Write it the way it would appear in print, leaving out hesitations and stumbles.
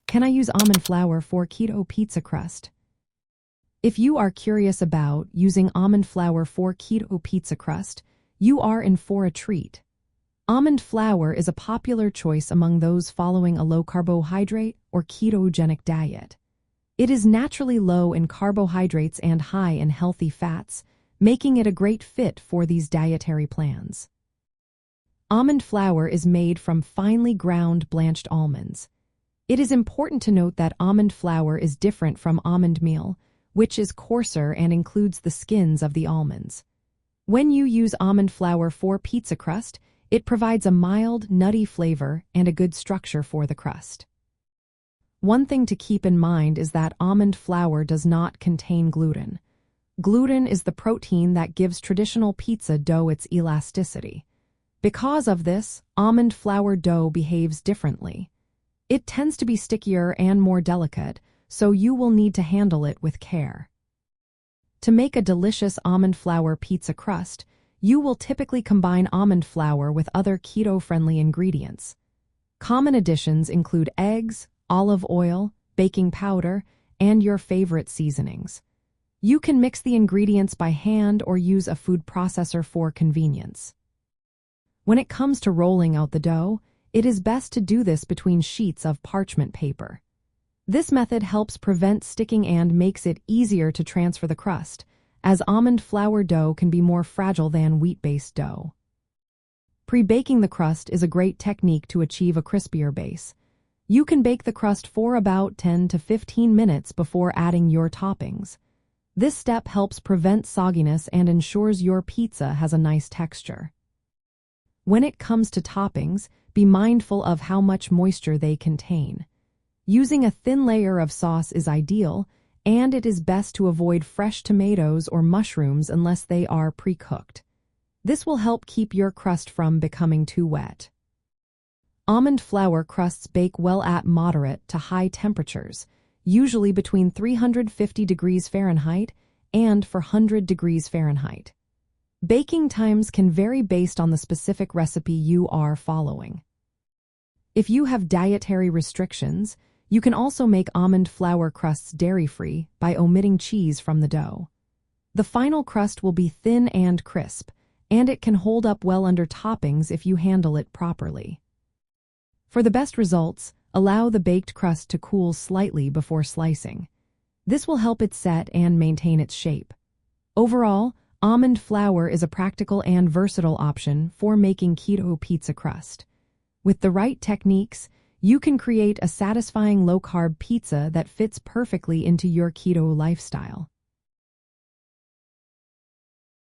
Can I use almond flour for keto pizza crust? If you are curious about using almond flour for keto pizza crust, you are in for a treat. Almond flour is a popular choice among those following a low-carbohydrate or ketogenic diet. It is naturally low in carbohydrates and high in healthy fats, making it a great fit for these dietary plans. Almond flour is made from finely ground blanched almonds. It is important to note that almond flour is different from almond meal, which is coarser and includes the skins of the almonds. When you use almond flour for pizza crust, it provides a mild, nutty flavor and a good structure for the crust. One thing to keep in mind is that almond flour does not contain gluten. Gluten is the protein that gives traditional pizza dough its elasticity. Because of this, almond flour dough behaves differently. It tends to be stickier and more delicate, so you will need to handle it with care. To make a delicious almond flour pizza crust, you will typically combine almond flour with other keto-friendly ingredients. Common additions include eggs, olive oil, baking powder, and your favorite seasonings. You can mix the ingredients by hand or use a food processor for convenience. When it comes to rolling out the dough, it is best to do this between sheets of parchment paper. This method helps prevent sticking and makes it easier to transfer the crust, as almond flour dough can be more fragile than wheat-based dough. Pre-baking the crust is a great technique to achieve a crispier base. You can bake the crust for about 10 to 15 minutes before adding your toppings. This step helps prevent sogginess and ensures your pizza has a nice texture. When it comes to toppings, be mindful of how much moisture they contain. Using a thin layer of sauce is ideal, and it is best to avoid fresh tomatoes or mushrooms unless they are pre-cooked. This will help keep your crust from becoming too wet. Almond flour crusts bake well at moderate to high temperatures, usually between 350 degrees Fahrenheit and 400 degrees Fahrenheit. Baking times can vary based on the specific recipe you are following. If you have dietary restrictions, you can also make almond flour crusts dairy-free by omitting cheese from the dough. The final crust will be thin and crisp, and it can hold up well under toppings if you handle it properly. For the best results, allow the baked crust to cool slightly before slicing. This will help it set and maintain its shape. Overall, almond flour is a practical and versatile option for making keto pizza crust. With the right techniques, you can create a satisfying low-carb pizza that fits perfectly into your keto lifestyle.